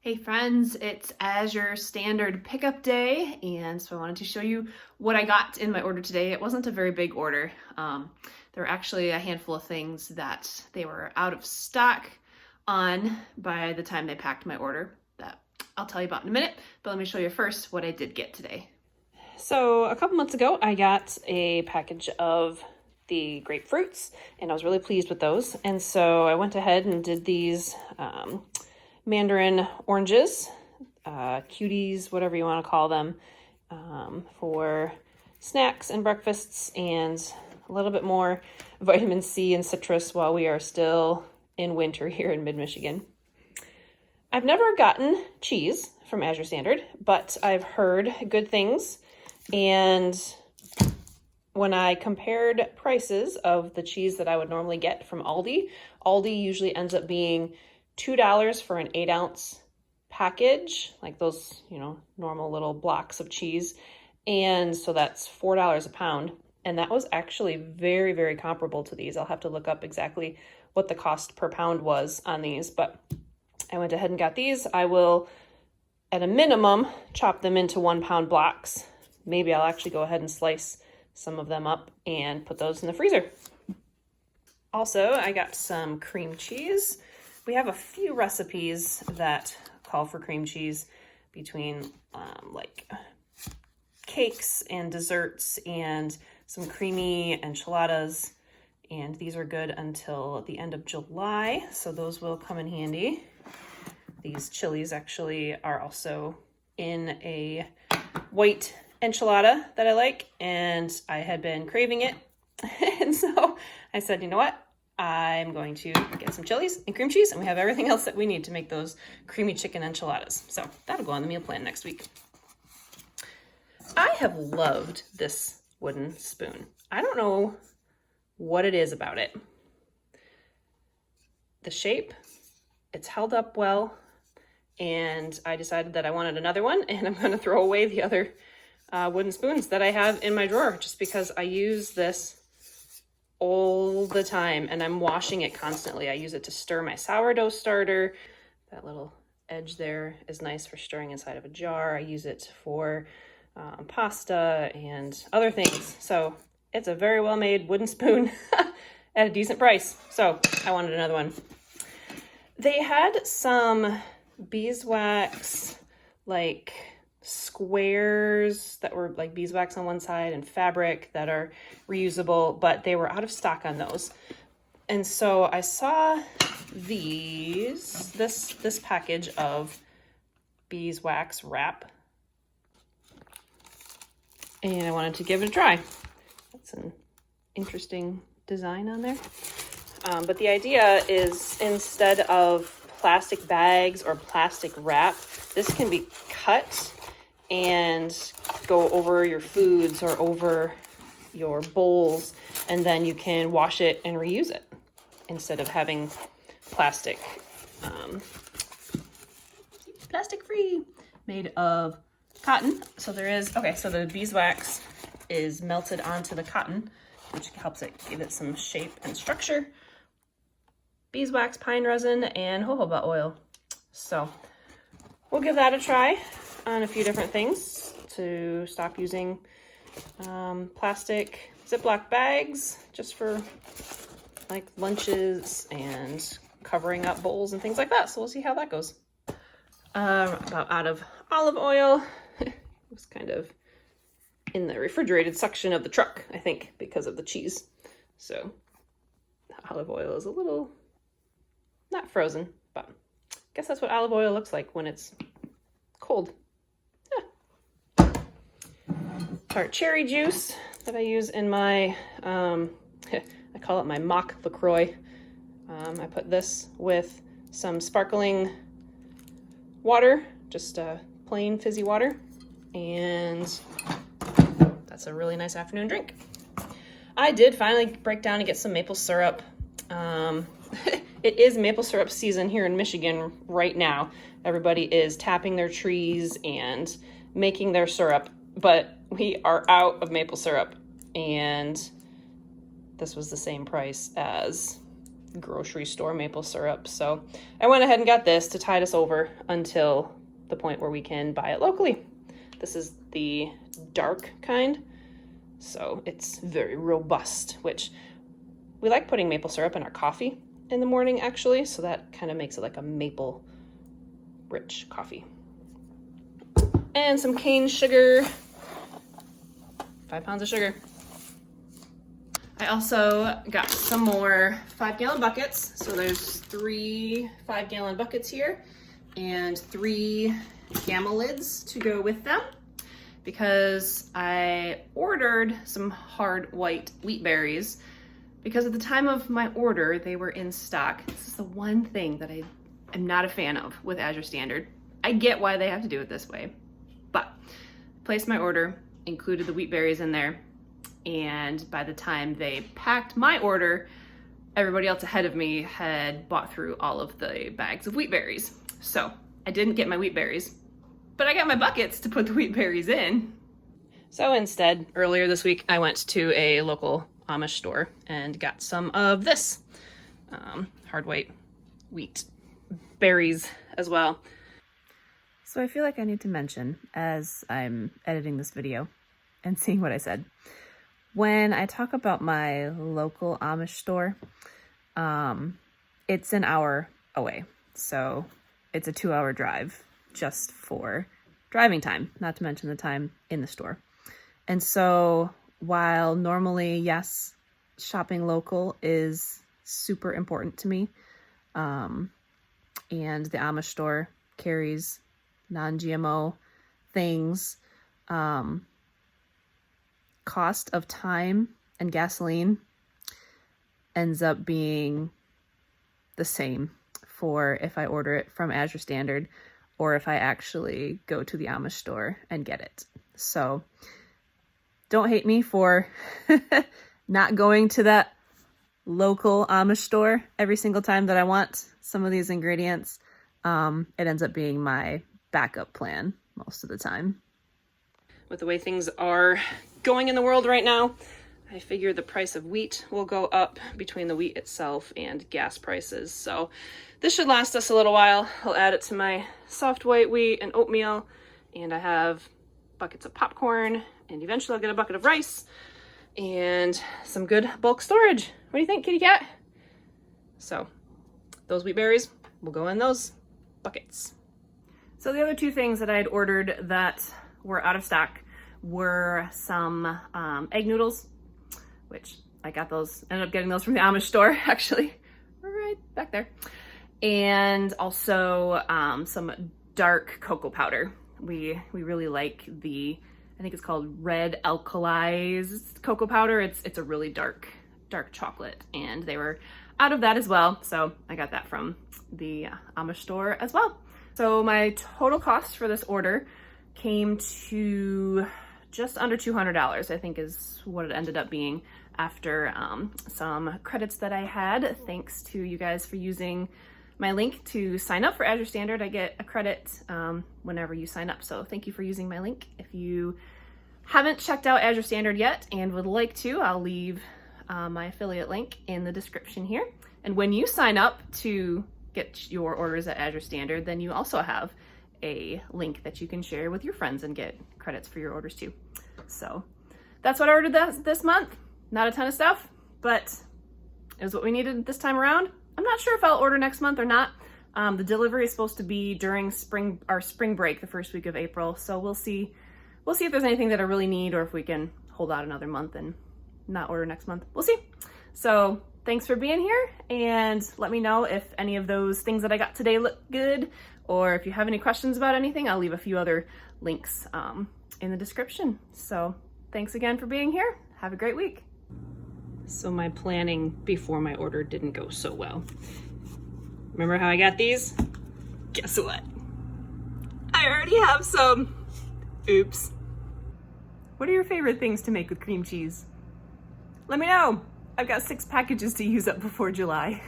Hey friends, it's Azure Standard pickup day, and so I wanted to show you what I got in my order today. It wasn't a very big order. There were actually a handful of things that they were out of stock on by the time they packed my order that I'll tell you about in a minute, but let me show you first what I did get today. So a couple months ago, I got a package of the grapefruits, and I was really pleased with those. And so I went ahead and did these mandarin oranges, cuties, whatever you want to call them, for snacks and breakfasts, and a little bit more vitamin C and citrus while we are still in winter here in mid-Michigan. I've never gotten cheese from Azure Standard, but I've heard good things, and when I compared prices of the cheese that I would normally get from Aldi usually ends up being $2 for an 8-ounce package, like those, normal little blocks of cheese. And so that's $4 a pound. And that was actually very, very comparable to these. I'll have to look up exactly what the cost per pound was on these, but I went ahead and got these. I will, at a minimum, chop them into 1-pound blocks. Maybe I'll actually go ahead and slice some of them up and put those in the freezer. Also, I got some cream cheese. We have a few recipes that call for cream cheese between like cakes and desserts and some creamy enchiladas. And these are good until the end of July, so those will come in handy. These chilies actually are also in a white enchilada that I like, and I had been craving it. And so I said, you know what? I'm going to get some chilies and cream cheese, and we have everything else that we need to make those creamy chicken enchiladas. So that'll go on the meal plan next week. I have loved this wooden spoon. I don't know what it is about it. The shape, it's held up well, and I decided that I wanted another one, and I'm going to throw away the other wooden spoons that I have in my drawer just because I use this all the time and I'm washing it constantly. I use it to stir my sourdough starter. That little edge there is nice for stirring inside of a jar. I use it for pasta and other things. So it's a very well made wooden spoon at a decent price. So I wanted another one. They had some beeswax, like squares that were like beeswax on one side and fabric that are reusable, but they were out of stock on those. And so I saw this package of beeswax wrap, and I wanted to give it a try. That's an interesting design on there. But the idea is, instead of plastic bags or plastic wrap, this can be cut and go over your foods or over your bowls, and then you can wash it and reuse it instead of having plastic free, made of cotton. So so the beeswax is melted onto the cotton, which helps it give it some shape and structure. Beeswax, pine resin, and jojoba oil. So we'll give that a try on a few different things to stop using plastic Ziploc bags just for like lunches and covering up bowls and things like that. So we'll see how that goes. About out of olive oil. It was kind of in the refrigerated section of the truck, I think, because of the cheese. So the olive oil is a little not frozen, but I guess that's what olive oil looks like when it's cold. Tart cherry juice that I use in my, I call it my mock LaCroix. I put this with some sparkling water, just plain fizzy water, and that's a really nice afternoon drink. I did finally break down and get some maple syrup. It is maple syrup season here in Michigan right now. Everybody is tapping their trees and making their syrup, but we are out of maple syrup, and this was the same price as grocery store maple syrup. So I went ahead and got this to tide us over until the point where we can buy it locally. This is the dark kind, so it's very robust, which we like putting maple syrup in our coffee in the morning actually, so that kind of makes it like a maple rich coffee. And some cane sugar, 5 pounds of sugar. I also got some more 5-gallon buckets. So there's 3 5-gallon buckets here and 3 gamma lids to go with them, because I ordered some hard white wheat berries because at the time of my order, they were in stock. This is the one thing that I am not a fan of with Azure Standard. I get why they have to do it this way, but placed my order, included the wheat berries in there, and by the time they packed my order, everybody else ahead of me had bought through all of the bags of wheat berries. So I didn't get my wheat berries, but I got my buckets to put the wheat berries in. So instead, earlier this week, I went to a local Amish store and got some of this hard white wheat berries as well. So I feel like I need to mention, as I'm editing this video and seeing what I said, when I talk about my local Amish store, it's an hour away. So it's a 2-hour drive just for driving time, not to mention the time in the store. And so while normally, yes, shopping local is super important to me, and the Amish store carries non-GMO things, cost of time and gasoline ends up being the same for if I order it from Azure Standard or if I actually go to the Amish store and get it. So don't hate me for not going to that local Amish store every single time that I want some of these ingredients. It ends up being my backup plan most of the time. With the way things are going in the world right now, I figure the price of wheat will go up between the wheat itself and gas prices. So this should last us a little while. I'll add it to my soft white wheat and oatmeal, and I have buckets of popcorn, and eventually I'll get a bucket of rice and some good bulk storage. What do you think, kitty cat? So those wheat berries will go in those buckets. So the other 2 things that I had ordered that were out of stock were some egg noodles, which I got those, ended up getting those from the Amish store, actually, right back there. And also some dark cocoa powder. We really like the, I think it's called Red Alkali's cocoa powder. It's a really dark chocolate, and they were out of that as well. So I got that from the Amish store as well. So my total cost for this order came to just under $200, I think is what it ended up being after some credits that I had. Thanks to you guys for using my link to sign up for Azure Standard. I get a credit whenever you sign up. So thank you for using my link. If you haven't checked out Azure Standard yet and would like to, I'll leave my affiliate link in the description here. And when you sign up to get your orders at Azure Standard, then you also have a link that you can share with your friends and get credits for your orders too. So that's what I ordered this month. Not a ton of stuff, but it was what we needed this time around. I'm not sure if I'll order next month or not. The delivery is supposed to be during our spring break, the first week of April. So we'll see if there's anything that I really need, or if we can hold out another month and not order next month. We'll see. So thanks for being here, and let me know if any of those things that I got today look good, or if you have any questions about anything. I'll leave a few other links in the description. So thanks again for being here. Have a great week. So my planning before my order didn't go so well. Remember how I got these? Guess what? I already have some. Oops. What are your favorite things to make with cream cheese? Let me know. I've got 6 packages to use up before July.